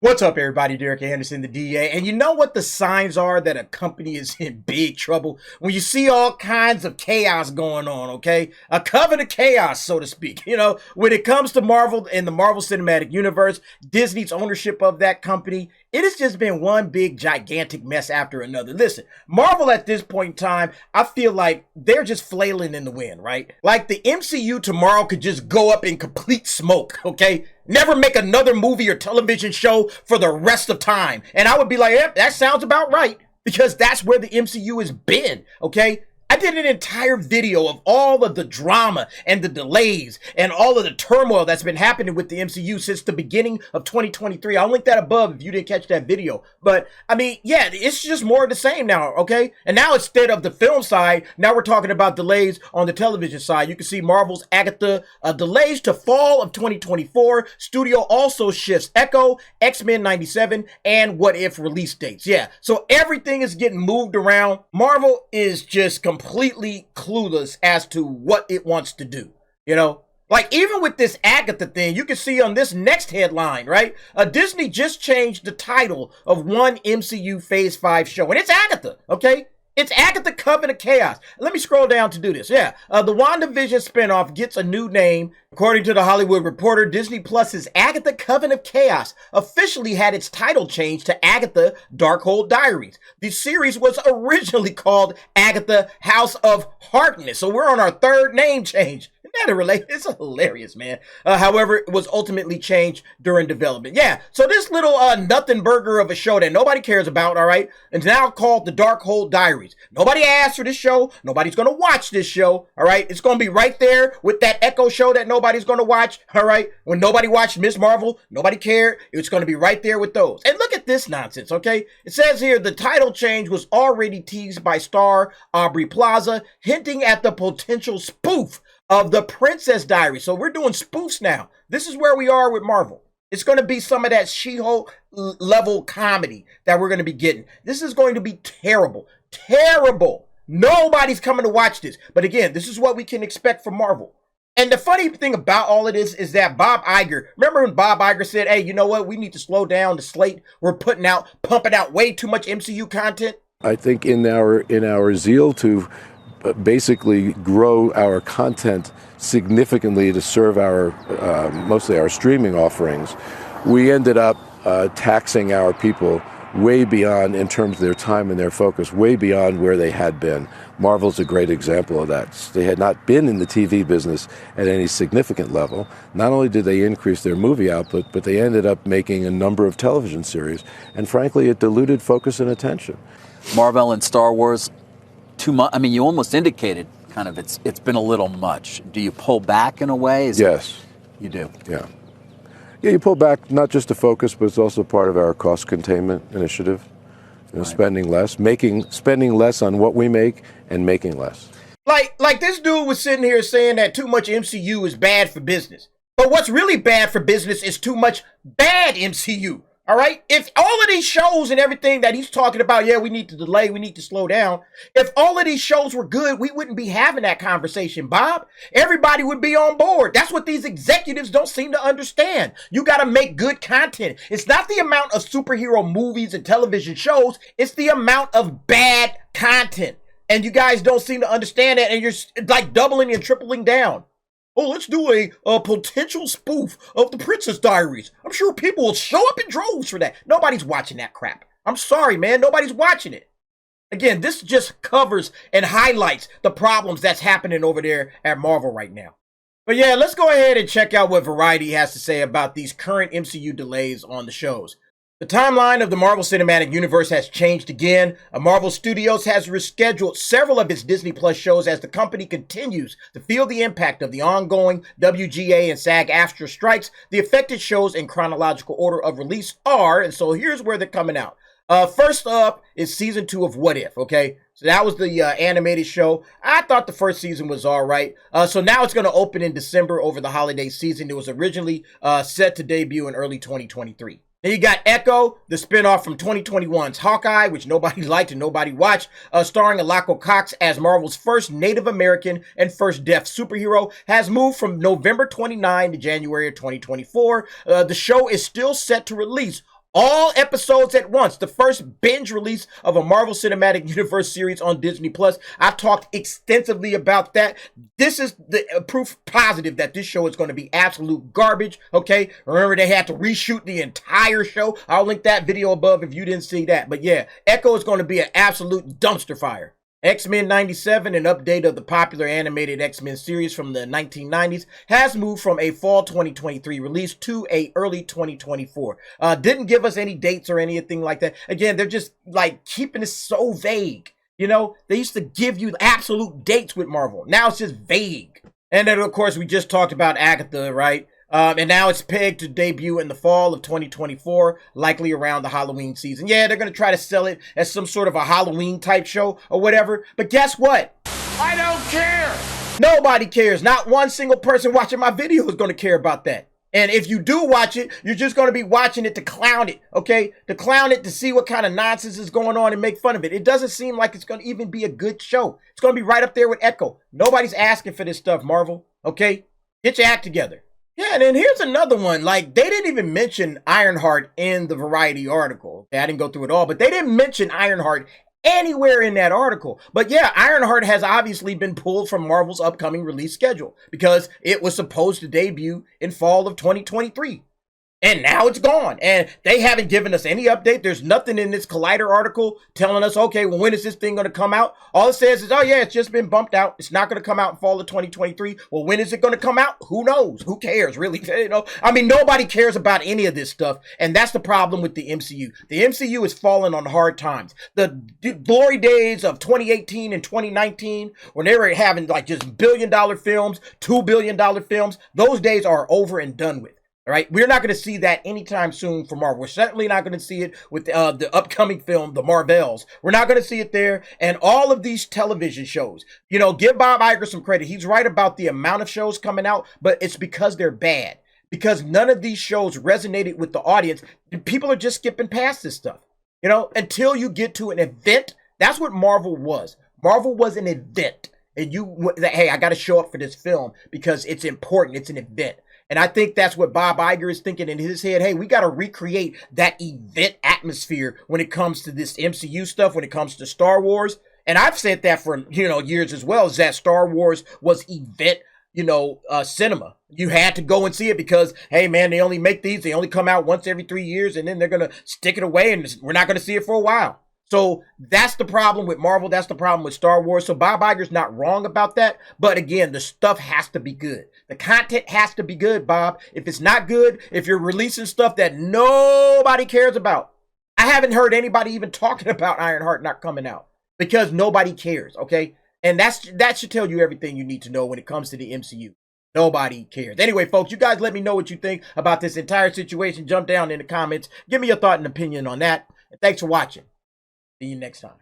What's up, everybody? Derek Anderson, the DA. And you know what the signs are that a company is in big trouble? When you see all kinds of chaos going on, okay? A coven of chaos, so to speak. You know, when it comes to Marvel and the Marvel Cinematic Universe, Disney's ownership of that company, it has just been one big gigantic mess after another. Listen, Marvel at this point in time, I feel like they're just flailing in the wind, right? Like the MCU tomorrow could just go up in complete smoke, okay? Never make another movie or television show for the rest of time. And I would be like, yep, that sounds about right. Because that's where the MCU has been, okay? I did an entire video of all of the drama and the delays and all of the turmoil that's been happening with the MCU since the beginning of 2023. I'll link that above if you didn't catch that video. But, I mean, yeah, it's just more of the same now, okay? And now instead of the film side, now we're talking about delays on the television side. You can see Marvel's Agatha delays to fall of 2024. Studio also shifts Echo, X-Men 97, and What If release dates. Yeah, so everything is getting moved around. Marvel is just completely clueless as to what it wants to do, you know? Like, even with this Agatha thing, you can see on this next headline, right? Disney just changed the title of one MCU Phase 5 show, and it's Agatha, okay? It's Agatha Coven of Chaos. Let me scroll down to do this. Yeah, the WandaVision spinoff gets a new name. According to The Hollywood Reporter, Disney Plus's Agatha Coven of Chaos officially had its title changed to Agatha Darkhold Diaries. The series was originally called Agatha House of Hardness, so we're on our third name change. It's hilarious, man. However, it was ultimately changed during development. Yeah, so this little nothing burger of a show that nobody cares about, all right, is now called the Darkhold Diaries. Nobody asked for this show. Nobody's going to watch this show, all right? It's going to be right there with that Echo show that nobody's going to watch, all right? When nobody watched Miss Marvel, nobody cared. It's going to be right there with those. And look at this nonsense, okay? It says here the title change was already teased by star Aubrey Plaza, hinting at the potential spoof of the Princess Diaries. So we're doing spoofs now. This is where we are with Marvel. It's going to be some of that She-Hulk level comedy that we're going to be getting. This is going to be terrible. Terrible. Nobody's coming to watch this. But again, this is what we can expect from Marvel. And the funny thing about all of this is that Bob Iger, remember when Bob Iger said, hey, you know what? We need to slow down the slate. We're pumping out way too much MCU content. I think in our zeal to basically grow our content significantly to serve our mostly our streaming offerings, we ended up taxing our people way beyond, in terms of their time and their focus, way beyond where they had been. Marvel's a great example of that. They had not been in the TV business at any significant level. Not only did they increase their movie output, but they ended up making a number of television series, and frankly, it diluted focus and attention. Marvel and Star Wars, too much. I mean, you almost indicated kind of it's been a little much. Do you pull back in a way? Yes. You do? Yeah. Yeah, you pull back not just to focus, but it's also part of our cost containment initiative. You know, right. Spending less on what we make and making less. Like this dude was sitting here saying that too much MCU is bad for business. But what's really bad for business is too much bad MCU. All right, if all of these shows and everything that he's talking about, yeah, we need to delay, we need to slow down. If all of these shows were good, we wouldn't be having that conversation, Bob. Everybody would be on board. That's what these executives don't seem to understand. You got to make good content. It's not the amount of superhero movies and television shows. It's the amount of bad content. And you guys don't seem to understand that. And you're like doubling and tripling down. Oh, let's do a potential spoof of the Princess Diaries. I'm sure people will show up in droves for that. Nobody's watching that crap. I'm sorry, man. Nobody's watching it. Again, this just covers and highlights the problems that's happening over there at Marvel right now. But yeah, let's go ahead and check out what Variety has to say about these current MCU delays on the shows. The timeline of the Marvel Cinematic Universe has changed again. Marvel Studios has rescheduled several of its Disney Plus shows as the company continues to feel the impact of the ongoing WGA and SAG-AFTRA strikes. The affected shows in chronological order of release are, and so here's where they're coming out. First up is season 2 of What If, okay? So that was the animated show. I thought the first season was all right. So now it's going to open in December over the holiday season. It was originally set to debut in early 2023. Then you got Echo, the spinoff from 2021's Hawkeye, which nobody liked and nobody watched, starring Alako Cox as Marvel's first Native American and first deaf superhero, has moved from November 29 to January of 2024. The show is still set to release All episodes at once. The first binge release of a Marvel Cinematic Universe series on Disney Plus. I've talked extensively about that. This is the proof positive that this show is going to be absolute garbage. Okay. Remember, they had to reshoot the entire show. I'll link that video above if you didn't see that. But yeah, Echo is going to be an absolute dumpster fire. X-Men 97, an update of the popular animated X-Men series from the 1990s, has moved from a fall 2023 release to a early 2024. Didn't give us any dates or anything like that. Again, they're just like keeping it so vague. You know, they used to give you absolute dates with Marvel. Now it's just vague. And then, of course, we just talked about Agatha, right? And now it's pegged to debut in the fall of 2024, likely around the Halloween season. Yeah, they're going to try to sell it as some sort of a Halloween type show or whatever. But guess what? I don't care. Nobody cares. Not one single person watching my video is going to care about that. And if you do watch it, you're just going to be watching it to clown it, okay? To clown it, to see what kind of nonsense is going on and make fun of it. It doesn't seem like it's going to even be a good show. It's going to be right up there with Echo. Nobody's asking for this stuff, Marvel, okay? Get your act together. Yeah, and then here's another one. Like, they didn't even mention Ironheart in the Variety article. Okay, I didn't go through it all, but they didn't mention Ironheart anywhere in that article. But yeah, Ironheart has obviously been pulled from Marvel's upcoming release schedule because it was supposed to debut in fall of 2023. And now it's gone. And they haven't given us any update. There's nothing in this Collider article telling us, okay, well, when is this thing going to come out? All it says is, oh, yeah, it's just been bumped out. It's not going to come out in fall of 2023. Well, when is it going to come out? Who knows? Who cares, really? You know, I mean, nobody cares about any of this stuff. And that's the problem with the MCU. The MCU is falling on hard times. The glory days of 2018 and 2019, when they were having like just billion-dollar films, $2 billion films, those days are over and done with. All right, we're not going to see that anytime soon for Marvel. We're certainly not going to see it with the upcoming film, The Marvels. We're not going to see it there. And all of these television shows, you know, give Bob Iger some credit. He's right about the amount of shows coming out, but it's because they're bad. Because none of these shows resonated with the audience. People are just skipping past this stuff. You know, until you get to an event. That's what Marvel was. Marvel was an event. And hey, I got to show up for this film because it's important. It's an event. And I think that's what Bob Iger is thinking in his head. Hey, we got to recreate that event atmosphere when it comes to this MCU stuff, when it comes to Star Wars. And I've said that for, you know, years as well, is that Star Wars was event, you know, cinema. You had to go and see it because, hey, man, they only make these. They only come out once every 3 years and then they're going to stick it away and we're not going to see it for a while. So that's the problem with Marvel. That's the problem with Star Wars. So Bob Iger's not wrong about that. But again, the stuff has to be good. The content has to be good, Bob. If it's not good, if you're releasing stuff that nobody cares about, I haven't heard anybody even talking about Ironheart not coming out because nobody cares, okay? And that should tell you everything you need to know when it comes to the MCU. Nobody cares. Anyway, folks, you guys let me know what you think about this entire situation. Jump down in the comments. Give me your thought and opinion on that. And thanks for watching. See you next time.